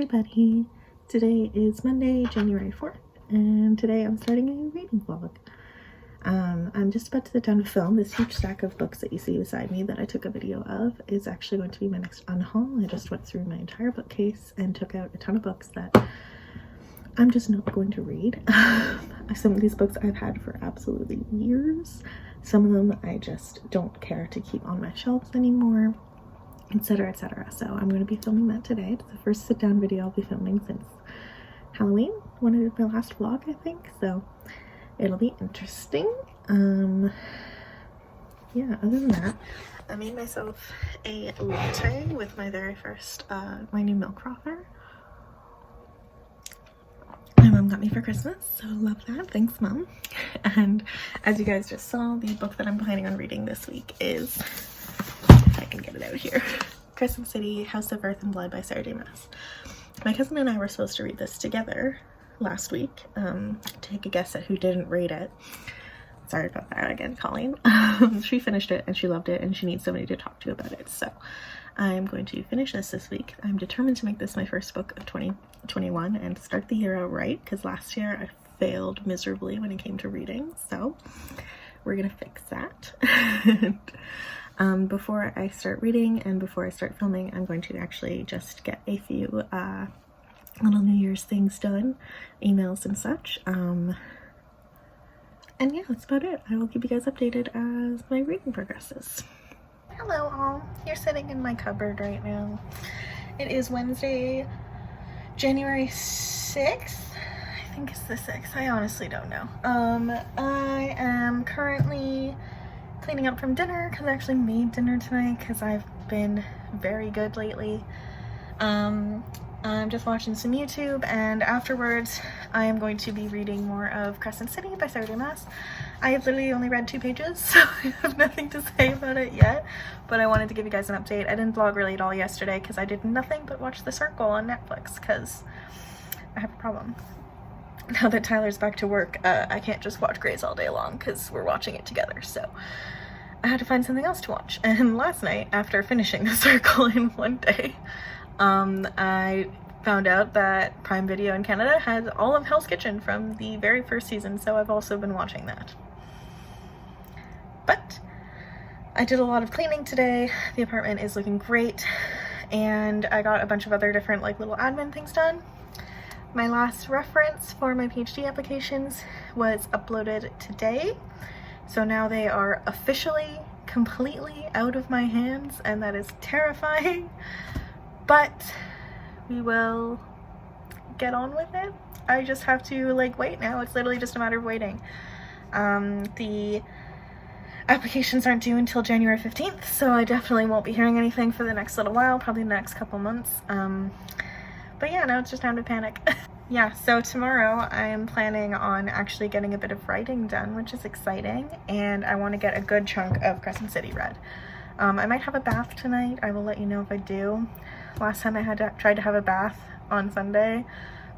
everybody! Today is Monday, January 4th, and today I'm starting a reading vlog. I'm just about to sit down to film. This huge stack of books that you see beside me that I took a video of is actually going to be my next unhaul. I just went through my entire bookcase and took out a ton of books that I'm just not going to read. Some of these books I've had for absolutely years. Some of them I just don't care to keep on my shelves anymore, etc, etc. So I'm going to be filming that today. It's the first sit down video I'll be filming since Halloween, when I did my last vlog, I think, so it'll be interesting. Yeah, other than that, I made myself a latte with my very first my new milk frother. My mom got me for Christmas, so love that. Thanks, Mom. And as you guys just saw, the book that I'm planning on reading this week is, if I can get it out here, Crescent City, House of Earth and Blood by Sarah J. Maas. My cousin and I were supposed to read this together last week. Take a guess at who didn't read it. Sorry about that again, Colleen. She finished it and she loved it and she needs somebody to talk to about it. So I'm going to finish this week. I'm determined to make this my first book of 2021 and start the year out right, because last year I failed miserably when it came to reading. So we're gonna fix that. Before I start reading and before I start filming, I'm going to actually just get a few little New Year's things done, emails and such. And yeah, that's about it. I will keep you guys updated as my reading progresses. Hello all, you're sitting in my cupboard right now. It is Wednesday, January 6th. I think it's the 6th, I honestly don't know. I am currently cleaning up from dinner because I actually made dinner tonight because I've been very good lately. I'm just watching some YouTube, and afterwards I am going to be reading more of Crescent City by Sarah J. Maas. I have literally only read 2 pages, so I have nothing to say about it yet, but I wanted to give you guys an update. I didn't vlog really at all yesterday because I did nothing but watch The Circle on Netflix because I have a problem. Now that Tyler's back to work, I can't just watch Grey's all day long because we're watching it together, so I had to find something else to watch. And last night, after finishing The Circle in one day, I found out that Prime Video in Canada has all of Hell's Kitchen from the very first season, so I've also been watching that. But I did a lot of cleaning today. The apartment is looking great, and I got a bunch of other different like little admin things done. My last reference for my PhD applications was uploaded today, so now they are officially completely out of my hands, and that is terrifying. But we will get on with it. I just have to like wait now. It's literally just a matter of waiting. The applications aren't due until January 15th, so I definitely won't be hearing anything for the next little while, probably the next couple months. But yeah, now it's just time to panic. Yeah, so tomorrow I am planning on actually getting a bit of writing done, which is exciting, and I want to get a good chunk of Crescent City read. I might have a bath tonight. I will let you know if I do. Last time I tried to have a bath on Sunday,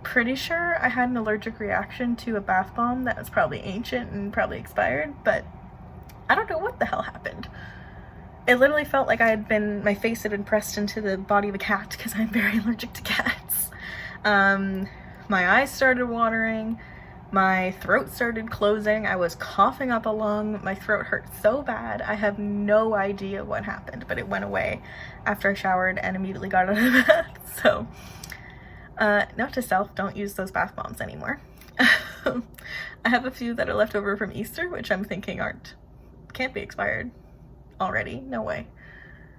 pretty sure I had an allergic reaction to a bath bomb that was probably ancient and probably expired, but I don't know what the hell happened. It literally felt like my face had been pressed into the body of a cat because I'm very allergic to cats. My eyes started watering, my throat started closing, I was coughing up a lung, my throat hurt so bad. I have no idea what happened, but it went away after I showered and immediately got out of the bath. So, note to self, don't use those bath bombs anymore. I have a few that are left over from Easter, which I'm thinking can't be expired already, no way.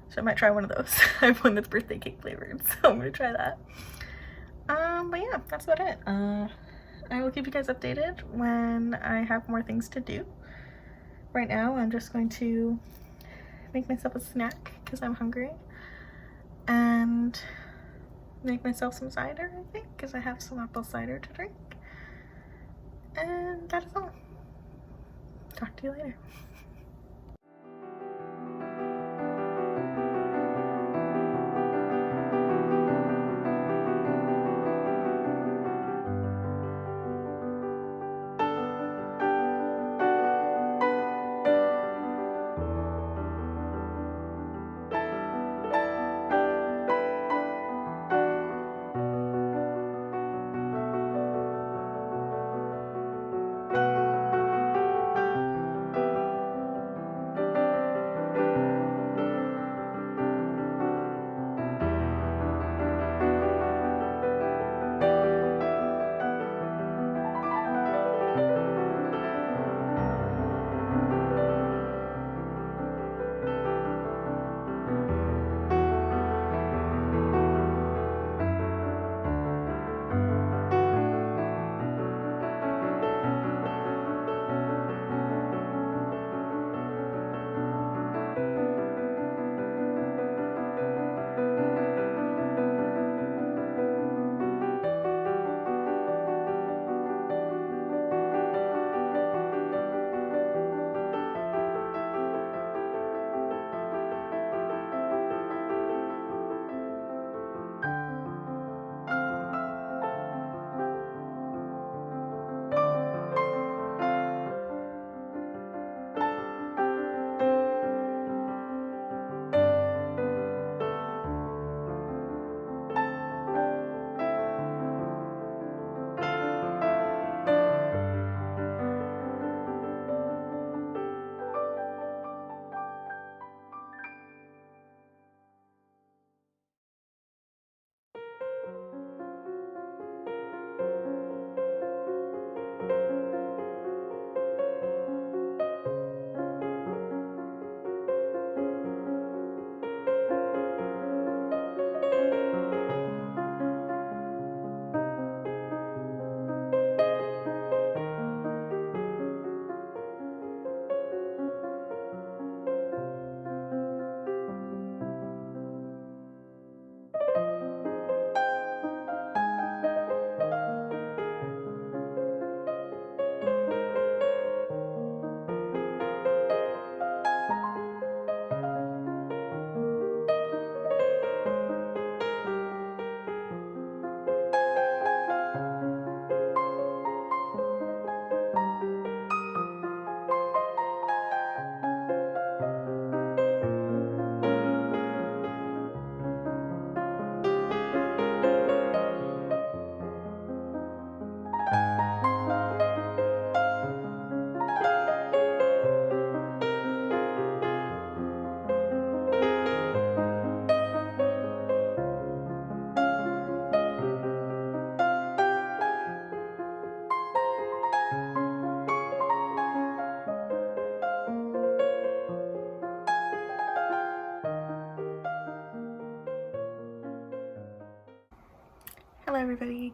So I might try one of those. I have one that's birthday cake flavored, so I'm gonna try that. But yeah, that's about it. I will keep you guys updated when I have more things to do. Right now, I'm just going to make myself a snack because I'm hungry, and make myself some cider, I think, because I have some apple cider to drink. And that is all. Talk to you later.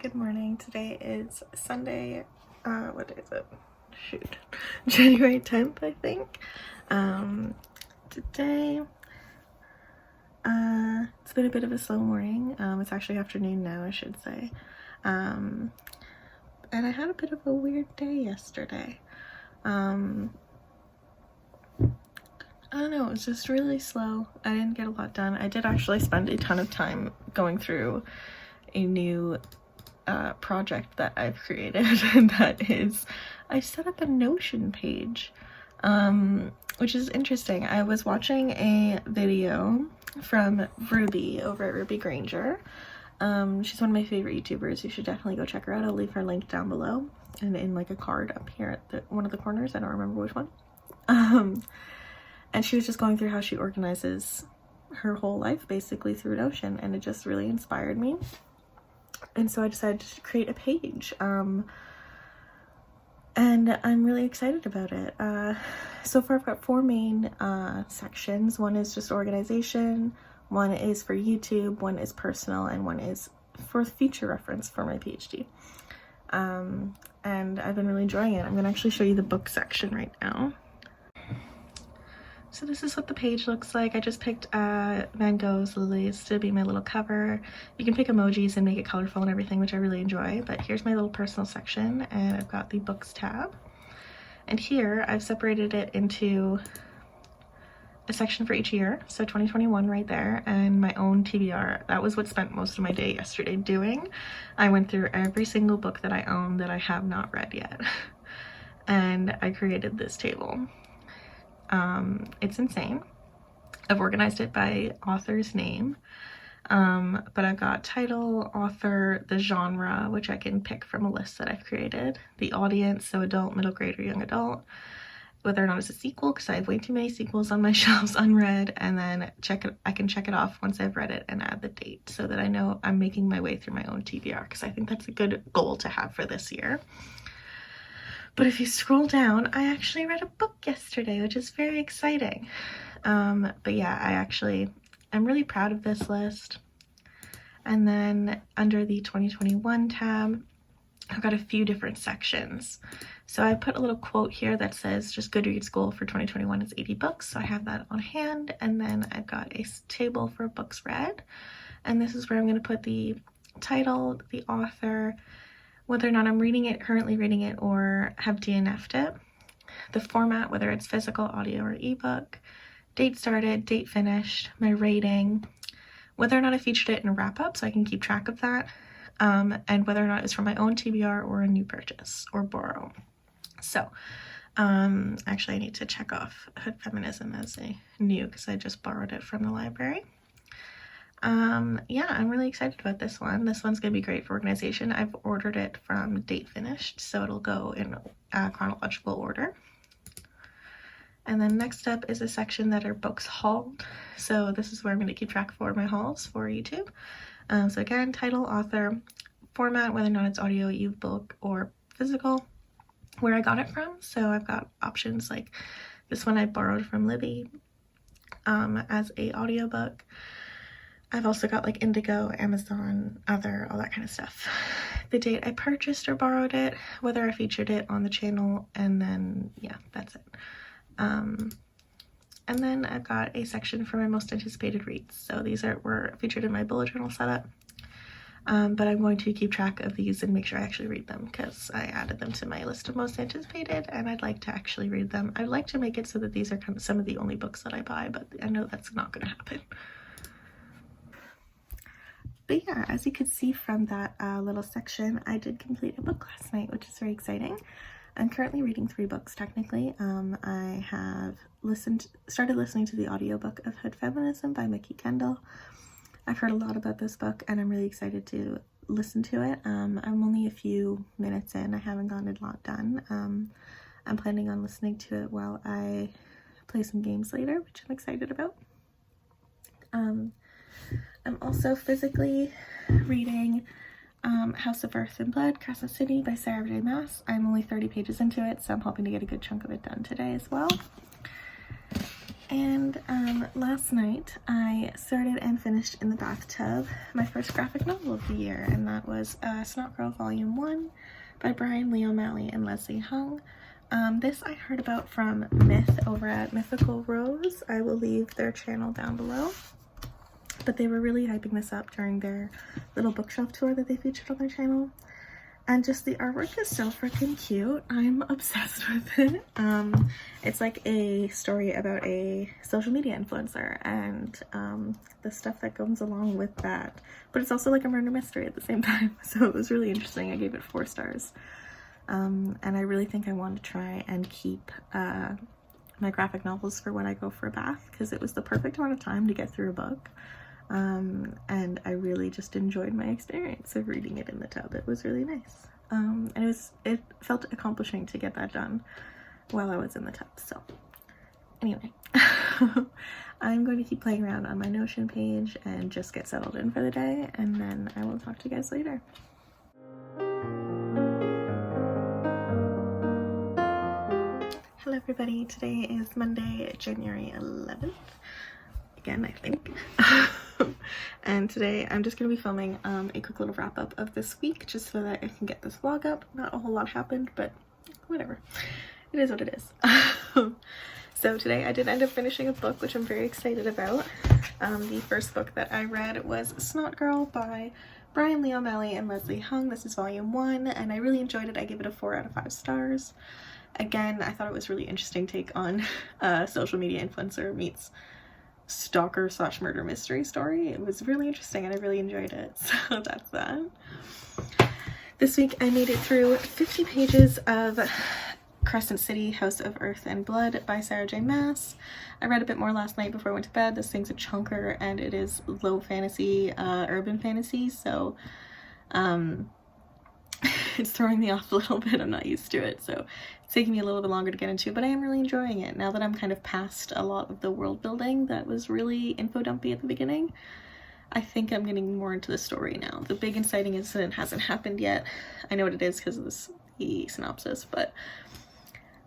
Good morning. Today is Sunday. What day is it? Shoot. January 10th, I think. Today, it's been a bit of a slow morning. It's actually afternoon now, I should say. And I had a bit of a weird day yesterday. I don't know, it was just really slow. I didn't get a lot done. I did actually spend a ton of time going through a new project that I've created, and that is, I set up a Notion page, which is interesting. I was watching a video from Ruby over at Ruby Granger. She's one of my favorite YouTubers. You should definitely go check her out. I'll leave her link down below and in like a card up here at one of the corners. I don't remember which one. And she was just going through how she organizes her whole life basically through Notion, and it just really inspired me. And so I decided to create a page, and I'm really excited about it. So far I've got 4 main sections. One is just organization, one is for YouTube, one is personal, and one is for future reference for my PhD. And I've been really enjoying it. I'm going to actually show you the book section right now. So this is what the page looks like. I just picked Van Gogh's Lovelies to be my little cover. You can pick emojis and make it colorful and everything, which I really enjoy. But here's my little personal section, and I've got the books tab. And here I've separated it into a section for each year. So 2021 right there, and my own TBR. That was what spent most of my day yesterday doing. I went through every single book that I own that I have not read yet. And I created this table. It's insane. I've organized it by author's name, but I've got title, author, the genre, which I can pick from a list that I've created, the audience, so adult, middle grade, or young adult, whether or not it's a sequel, because I have way too many sequels on my shelves unread, and then I can check it off once I've read it and add the date so that I know I'm making my way through my own TBR, because I think that's a good goal to have for this year. But if you scroll down, I actually read a book yesterday, which is very exciting. But yeah, I'm really proud of this list. And then under the 2021 tab, I've got a few different sections. So I put a little quote here that says just Goodreads goal for 2021 is 80 books. So I have that on hand. And then I've got a table for books read. And this is where I'm going to put the title, the author, whether or not I'm reading it, currently reading it, or have DNF'd it, the format, whether it's physical, audio, or ebook, date started, date finished, my rating, whether or not I featured it in a wrap-up so I can keep track of that, and whether or not it's from my own TBR or a new purchase or borrow. So, actually I need to check off Hood Feminism as a new because I just borrowed it from the library. Yeah, I'm really excited about this one. This one's gonna be great for organization. I've ordered it from date finished, so it'll go in chronological order. And then next up is a section that are books hauled. So this is where I'm going to keep track for my hauls for YouTube. So again, title, author, format, whether or not it's audio, ebook, or physical, where I got it from. So I've got options like this one I borrowed from Libby as a audiobook. I've also got like Indigo, Amazon, other, all that kind of stuff. The date I purchased or borrowed it, whether I featured it on the channel, and then yeah, that's it. And then I've got a section for my most anticipated reads. So these were featured in my bullet journal setup. But I'm going to keep track of these and make sure I actually read them because I added them to my list of most anticipated and I'd like to actually read them. I'd like to make it so that these are kind of some of the only books that I buy, but I know that's not going to happen. But yeah, as you could see from that little section, I did complete a book last night, which is very exciting. I'm currently reading 3 books technically. I have started listening to the audiobook of Hood Feminism by Mickey Kendall. I've heard a lot about this book and I'm really excited to listen to it. I'm only a few minutes in. I haven't gotten a lot done. I'm planning on listening to it while I play some games later, which I'm excited about. I'm also physically reading House of Earth and Blood, Crescent City by Sarah J. Maas. I'm only 30 pages into it, so I'm hoping to get a good chunk of it done today as well. And last night I started and finished in the bathtub my first graphic novel of the year, and that was Snot Girl Volume 1 by Brian Lee O'Malley and Leslie Hung. This I heard about from Myth over at Mythical Rose. I will leave their channel down below. But they were really hyping this up during their little bookshelf tour that they featured on their channel. And just the artwork is so freaking cute. I'm obsessed with it. It's like a story about a social media influencer and the stuff that goes along with that. But it's also like a murder mystery at the same time. So it was really interesting. I gave it 4 stars. And I really think I want to try and keep my graphic novels for when I go for a bath, because it was the perfect amount of time to get through a book. And I really just enjoyed my experience of reading it in the tub. It was really nice. And it felt accomplishing to get that done while I was in the tub. So anyway, I'm going to keep playing around on my Notion page and just get settled in for the day, and then I will talk to you guys later. Hello everybody, today is Monday, January 11th. Again, I think. And today I'm just going to be filming a quick little wrap up of this week, just so that I can get this vlog up. Not a whole lot happened, but whatever. It is what it is. So today I did end up finishing a book, which I'm very excited about. The first book that I read was Snot Girl by Brian Lee O'Malley and Leslie Hung. This is volume 1, and I really enjoyed it. I gave it a 4 out of 5 stars. Again, I thought it was really interesting take on social media influencer meets stalker / murder mystery story. It was really interesting and I really enjoyed it. So that's that. This week I made it through 50 pages of Crescent City, House of Earth and Blood by Sarah J. Maas. I read a bit more last night before I went to bed. This thing's a chunker and it is low fantasy, urban fantasy, so it's throwing me off a little bit. I'm not used to it, so it's taking me a little bit longer to get into, but I am really enjoying it now that I'm kind of past a lot of the world building that was really info dumpy at the beginning. I think I'm getting more into the story now. The big inciting incident hasn't happened yet. I know what it is because of the synopsis, but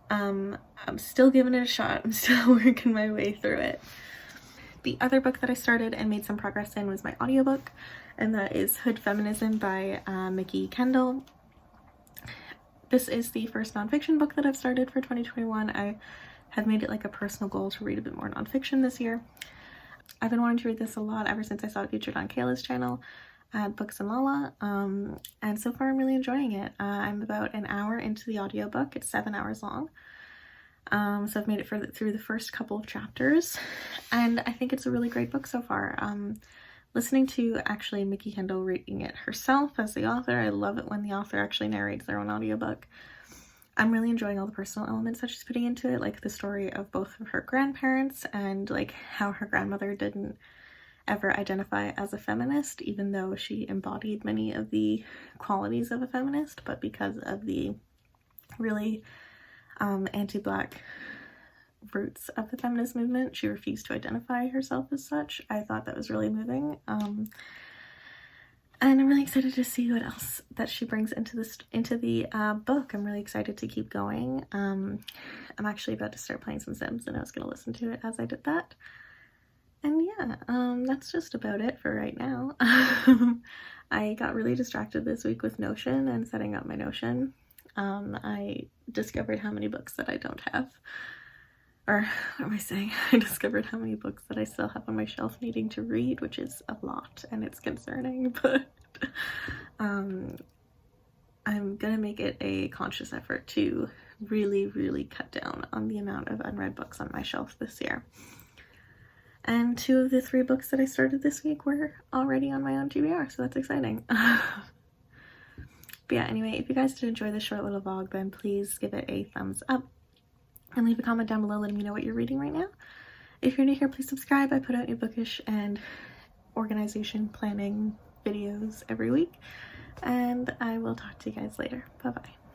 I'm still giving it a shot. I'm still working my way through it. The other book that I started and made some progress in was my audiobook, and that is Hood Feminism by Mickey Kendall. This is the first nonfiction book that I've started for 2021. I have made it like a personal goal to read a bit more nonfiction this year. I've been wanting to read this a lot ever since I saw it featured on Kayla's channel at Books and Lala, and so far I'm really enjoying it. I'm about an hour into the audiobook. It's 7 hours long. So I've made it through the first couple of chapters, and I think it's a really great book so far. Listening to actually Mickey Kendall reading it herself as the author, I love it when the author actually narrates their own audiobook. I'm really enjoying all the personal elements that she's putting into it, like the story of both of her grandparents and like how her grandmother didn't ever identify as a feminist, even though she embodied many of the qualities of a feminist, but because of the really anti-Black roots of the feminist movement, she refused to identify herself as such. I thought that was really moving, and I'm really excited to see what else that she brings into the book. I'm really excited to keep going. I'm actually about to start playing some Sims, and I was going to listen to it as I did that. And yeah, that's just about it for right now. I got really distracted this week with Notion and setting up my Notion. I discovered how many books that I don't have. Or what am I saying? I discovered how many books that I still have on my shelf needing to read, which is a lot and it's concerning, but I'm gonna make it a conscious effort to really cut down on the amount of unread books on my shelf this year. And 2 of the 3 books that I started this week were already on my own TBR, so that's exciting. But yeah, anyway, if you guys did enjoy this short little vlog, then please give it a thumbs up and leave a comment down below letting me know what you're reading right now. If you're new here, please subscribe. I put out new bookish and organization planning videos every week, and I will talk to you guys later. Bye bye.